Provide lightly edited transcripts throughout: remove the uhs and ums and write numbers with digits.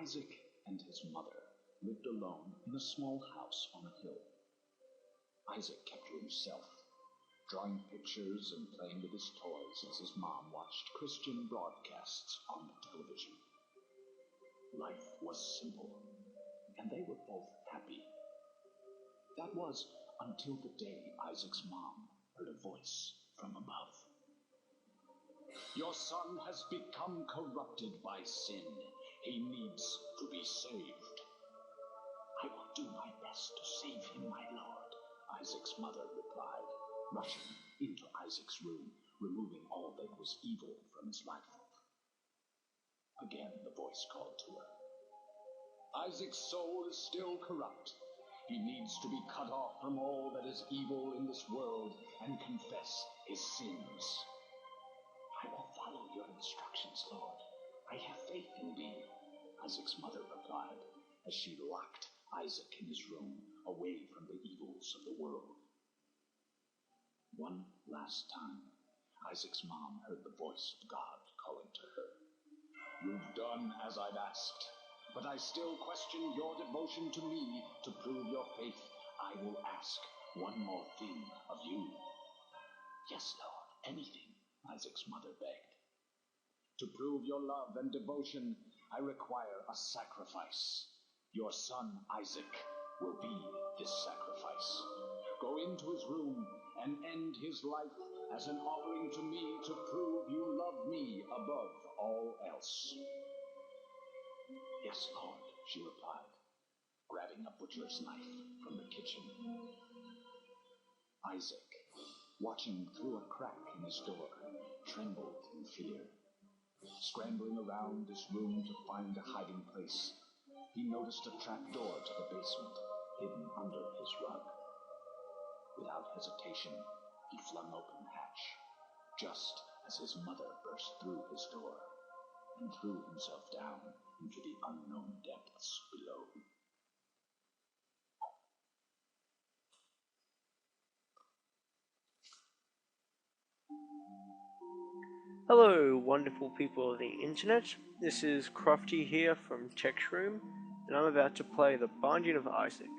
Isaac and his mother lived alone in a small house on a hill. Isaac kept to himself, drawing pictures and playing with his toys as his mom watched Christian broadcasts on the television. Life was simple, and they were both happy. That was until the day Isaac's mom heard a voice from above. "Your son has become corrupted by sin. He needs to be saved." "I will do my best to save him, my lord," Isaac's mother replied, rushing into Isaac's room, removing all that was evil from his life. Again the voice called to her. "Isaac's soul is still corrupt. He needs to be cut off from all that is evil in this world and confess his sins." "I will follow your instructions, Lord. I have faith in thee," Isaac's mother replied, as she locked Isaac in his room, away from the evils of the world. One last time, Isaac's mom heard the voice of God calling to her. "You've done as I've asked, but I still question your devotion to me. To prove your faith, I will ask one more thing of you." "Yes, Lord, anything," Isaac's mother begged. "To prove your love and devotion, I require a sacrifice. Your son, Isaac, will be this sacrifice. Go into his room and end his life as an offering to me to prove you love me above all else." "Yes, Lord," she replied, grabbing a butcher's knife from the kitchen. Isaac, watching through a crack in his door, trembled in fear. Scrambling around his room to find a hiding place, he noticed a trapdoor to the basement hidden under his rug. Without hesitation, he flung open the hatch, just as his mother burst through his door and threw himself down into the unknown depths below. Hello, wonderful people of the internet. This is Crofty here from techshroom, and I'm about to play the Binding of Isaac.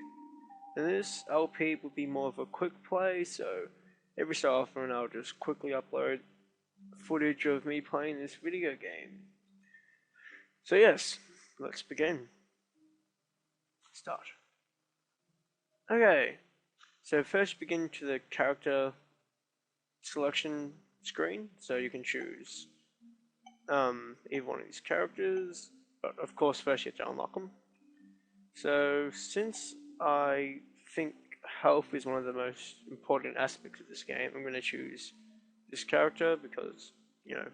And this LP will be more of a quick play, so every so often I'll just quickly upload footage of me playing this video game. So yes, let's begin. Start. Okay, so first begin to the character selection screen, so you can choose either one of these characters, but of course first you have to unlock them. So since I think health is one of the most important aspects of this game, I'm going to choose this character because, you know,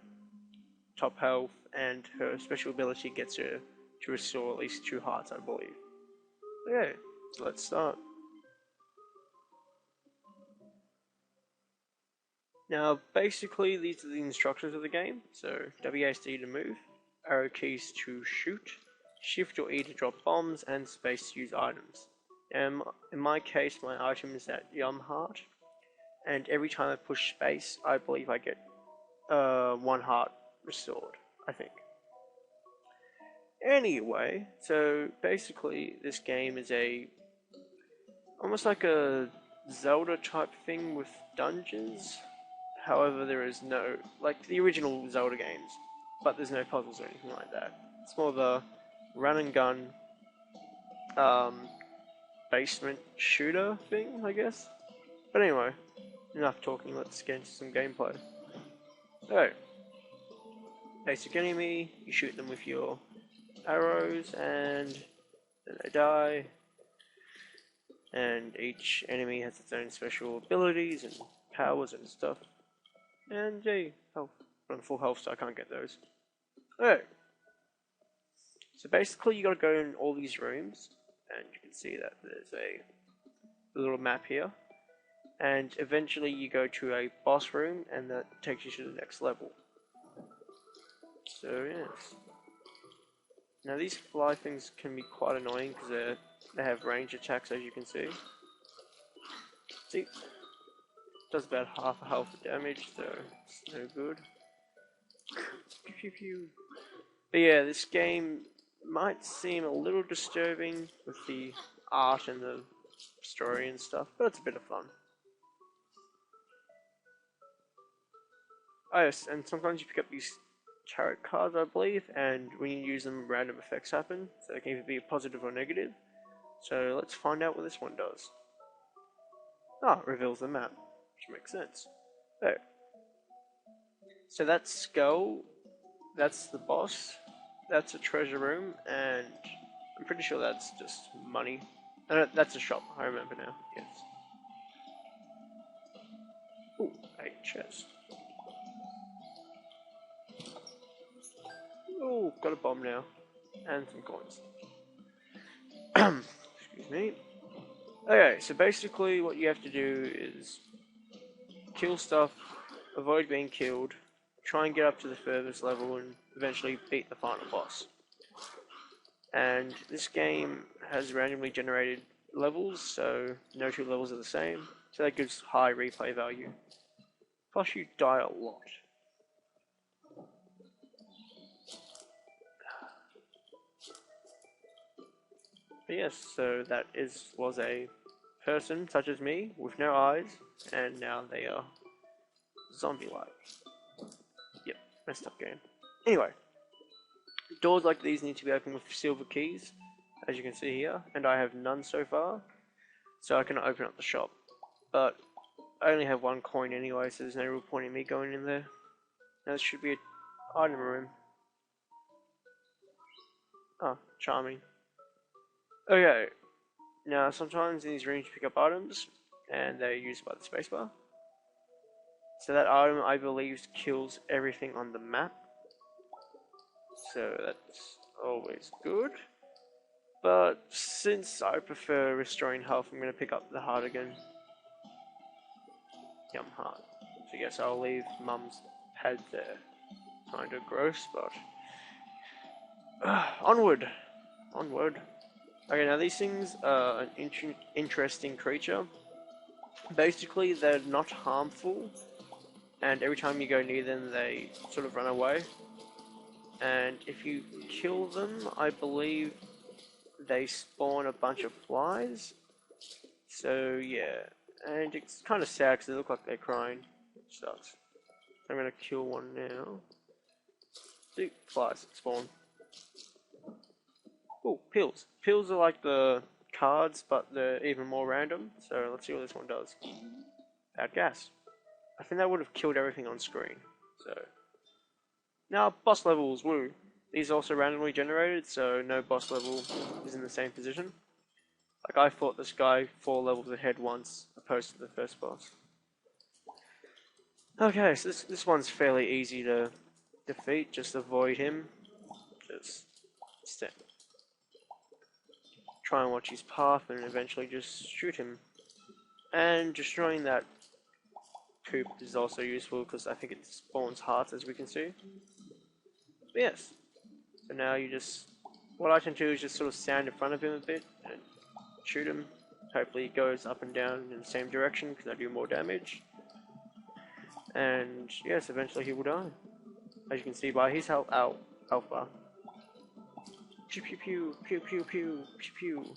top health, and her special ability gets her to restore at least 2 hearts, I believe. Okay, so let's start. Now, basically, these are the instructions of the game. So, WASD to move, arrow keys to shoot, shift or E to drop bombs, and space to use items. In my case, my item is that Yum Heart, and every time I push space, I believe I get 1 heart restored, I think. Anyway, so basically, this game is almost like a Zelda type thing with dungeons. However, there is no, like the original Zelda games, but there's no puzzles or anything like that. It's more of a run and gun basement shooter thing, I guess. But anyway, enough talking, let's get into some gameplay. So, basic enemy, you shoot them with your arrows and then they die. And each enemy has its own special abilities and powers and stuff. And hey, health. I'm on full health, so I can't get those. Okay. So basically, you gotta go in all these rooms, and you can see that there's a little map here. And eventually, you go to a boss room, and that takes you to the next level. So yes. Now these fly things can be quite annoying because they have range attacks, as you can see. See? Does about half a health of damage, so it's no good. But yeah, this game might seem a little disturbing with the art and the story and stuff, but it's a bit of fun. Oh yes, and sometimes you pick up these tarot cards, I believe, and when you use them, random effects happen, so they can either be positive or negative. So let's find out what this one does. Ah, it reveals the map, which makes sense. Oh. So that's skull, that's the boss, that's a treasure room, and I'm pretty sure that's just money. That's a shop, I remember now, yes. Ooh, a chest. Ooh, got a bomb now. And some coins. Excuse me. Okay, so basically what you have to do is kill stuff, avoid being killed, try and get up to the furthest level, and eventually beat the final boss. And this game has randomly generated levels, so no two levels are the same, so that gives high replay value. Plus you die a lot. But yes, so that was a person such as me with no eyes, and now they are zombie-like. Yep, messed up game. Anyway, doors like these need to be opened with silver keys, as you can see here, and I have none so far, so I cannot open up the shop. But I only have one coin anyway, so there's no real point in me going in there. Now this should be an item room. Oh, charming. Okay, now sometimes in these rooms you pick up items, and they're used by the spacebar. So that item, I believe, kills everything on the map. So that's always good. But since I prefer restoring health, I'm going to pick up the heart again. Yum, heart. So yes, I'll leave Mum's head there. Kinda gross, but... onward! Onward. Okay, now these things are an interesting creature. Basically, they're not harmful, and every time you go near them, they sort of run away. And if you kill them, I believe they spawn a bunch of flies. So yeah, and it's kind of sad because they look like they're crying, which sucks. I'm gonna kill one now. See, flies spawn. Oh, pills. Pills are like the cards, but they're even more random. So let's see what this one does. Bad gas. I think that would have killed everything on screen. So now boss levels. Woo. These are also randomly generated, so no boss level is in the same position. Like I fought this guy 4 levels ahead once, opposed to the first boss. Okay, so this one's fairly easy to defeat. Just avoid him. Just stand. Try and watch his path and eventually just shoot him. And destroying that coop is also useful because I think it spawns hearts, as we can see. But yes, so now you just, what I tend to do is just sort of stand in front of him a bit and shoot him. Hopefully he goes up and down in the same direction because I do more damage. And yes, eventually he will die. As you can see by his health bar. Pew pew pew pew pew pew pew pew.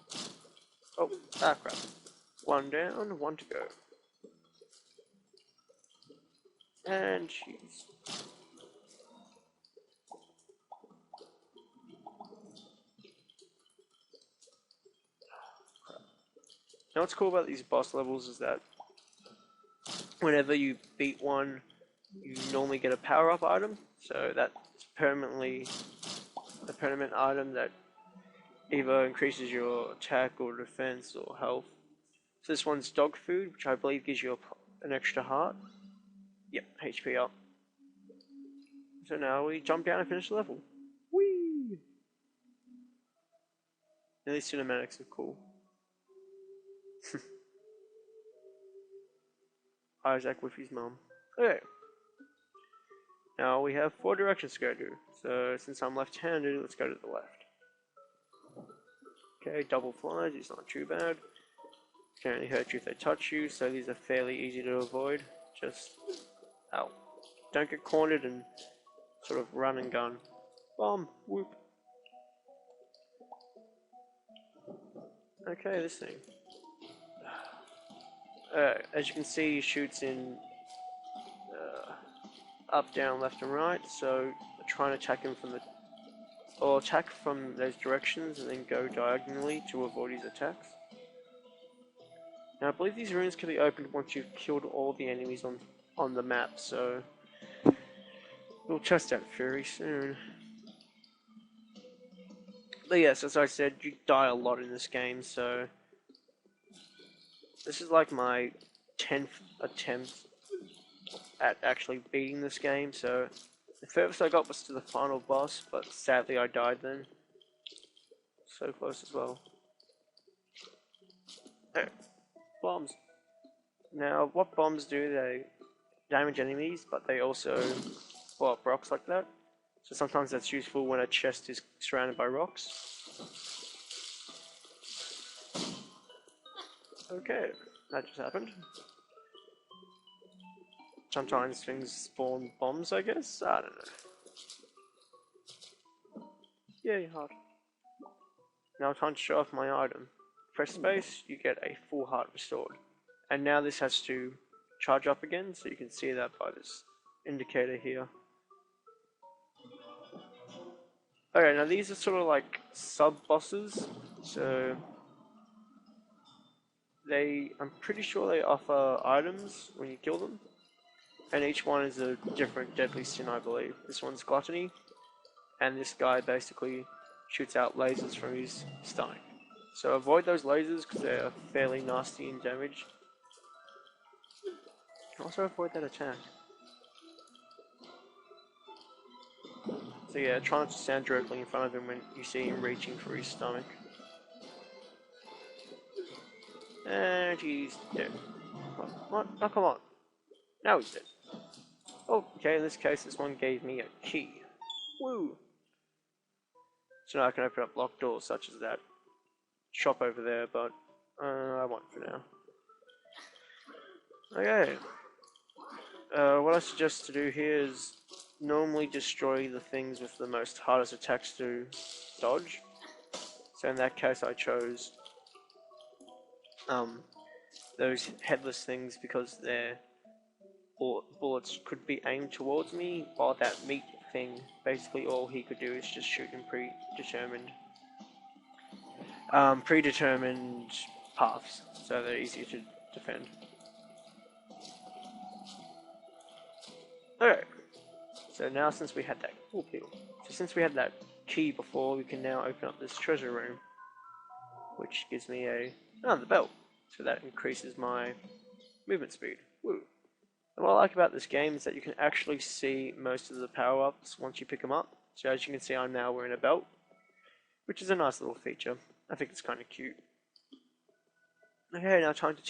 Oh, ah crap. One down, one to go. And jeez. Now what's cool about these boss levels is that whenever you beat one, you normally get a power-up item. So that's permanently a permanent item that either increases your attack or defense or health. So this one's dog food, which I believe gives you an extra heart. Yep, HP up. So now we jump down and finish the level. Whee! And these cinematics are cool. Isaac with his mum. Okay. Now we have 4 directions to go to. So since I'm left-handed, let's go to the left. Okay, double flies, it's not too bad. Can only hurt you if they touch you, so these are fairly easy to avoid. Just, ow. Don't get cornered and sort of run and gun. Bomb, whoop. Okay, this thing. As you can see, he shoots in up, down, left, and right. So try and attack him from the, or attack from those directions, and then go diagonally to avoid his attacks. Now, I believe these rooms can be opened once you've killed all the enemies on the map. So we'll test that very soon. But yes, as I said, you die a lot in this game, so this is like my 10th attempt at actually beating this game, so the furthest I got was to the final boss, but sadly I died then. So close as well. Oh, bombs. Now, what bombs do? They damage enemies, but they also blow up rocks like that. So sometimes that's useful when a chest is surrounded by rocks. Okay, that just happened. Sometimes things spawn bombs, I guess? I don't know. Yay, heart. Now time to show off my item. Press space, you get a full heart restored. And now this has to charge up again, so you can see that by this indicator here. Okay, now these are sort of like sub-bosses, so I'm pretty sure they offer items when you kill them. And each one is a different deadly sin, I believe. This one's gluttony, and this guy basically shoots out lasers from his stomach. So avoid those lasers because they're fairly nasty in damage. Also avoid that attack. So yeah, try not to stand directly in front of him when you see him reaching for his stomach. And he's dead. What? Oh, come on. Now he's dead. Okay, in this case, this one gave me a key. Woo! So now I can open up locked doors such as that shop over there, but I won't for now. Okay. What I suggest to do here is normally destroy the things with the most hardest attacks to dodge. So in that case, I chose those headless things because their bullets could be aimed towards me, while that meat thing, basically all he could do is just shoot in predetermined paths, so they're easier to defend. Okay, so now since we had that since we had that key before, we can now open up this treasure room, which gives me the belt, so that increases my movement speed. Woo! And what I like about this game is that you can actually see most of the power-ups once you pick them up. So as you can see, I'm now wearing a belt, which is a nice little feature. I think it's kind of cute. Okay, now time to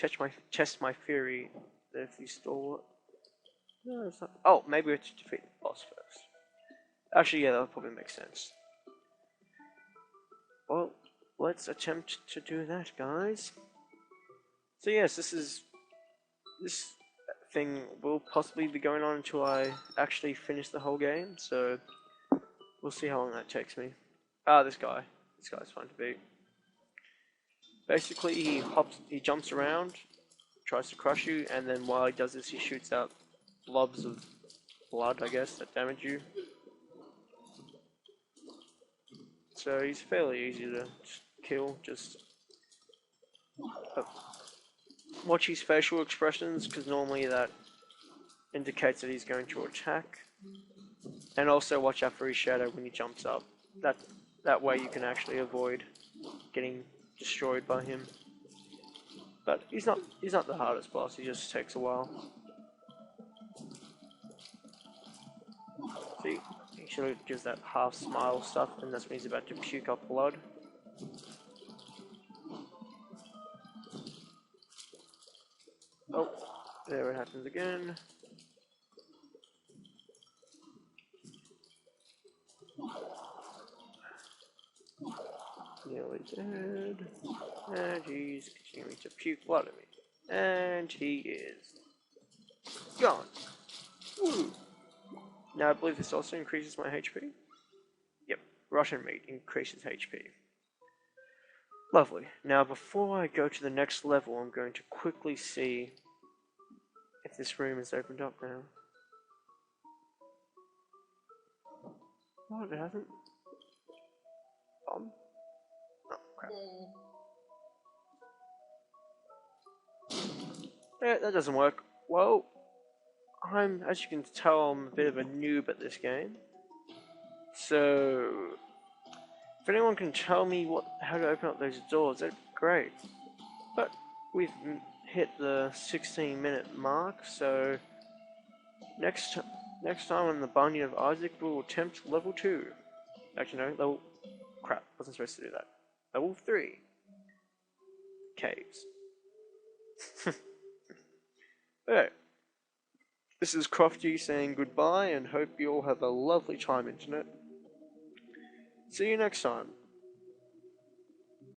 test my theory that if you store... No, it's not... Oh, maybe we have to defeat the boss first. Actually, yeah, that'll probably make sense. Well, let's attempt to do that, guys. So yes, this thing will possibly be going on until I actually finish the whole game, so we'll see how long that takes me. This guy's fun to beat. Basically, he jumps around, tries to crush you, and then while he does this, he shoots out blobs of blood, I guess, that damage you. So he's fairly easy to kill, just watch his facial expressions, because normally that indicates that he's going to attack. And also watch out for his shadow when he jumps up. That way you can actually avoid getting destroyed by him. But he's not the hardest boss, he just takes a while. See, he sort of gives that half smile stuff, and that's when he's about to puke up blood. Oh, there it happens again. Nearly dead. And he's continuing to puke blood at me. And he is gone. Woo. Now I believe this also increases my HP. Yep, Russian meat increases HP. Lovely. Now, before I go to the next level, I'm going to quickly see if this room is opened up now. What? It hasn't? Oh, crap. Yeah, that doesn't work. Whoa. As you can tell, I'm a bit of a noob at this game. So, if anyone can tell me how to open up those doors, that'd be great. But we've hit the 16-minute mark, so next time on the Binding of Isaac, we'll attempt level 2. Actually, no, crap, wasn't supposed to do that. Level 3. Caves. Okay. This is Crofty saying goodbye and hope you all have a lovely time, Internet. See you next time.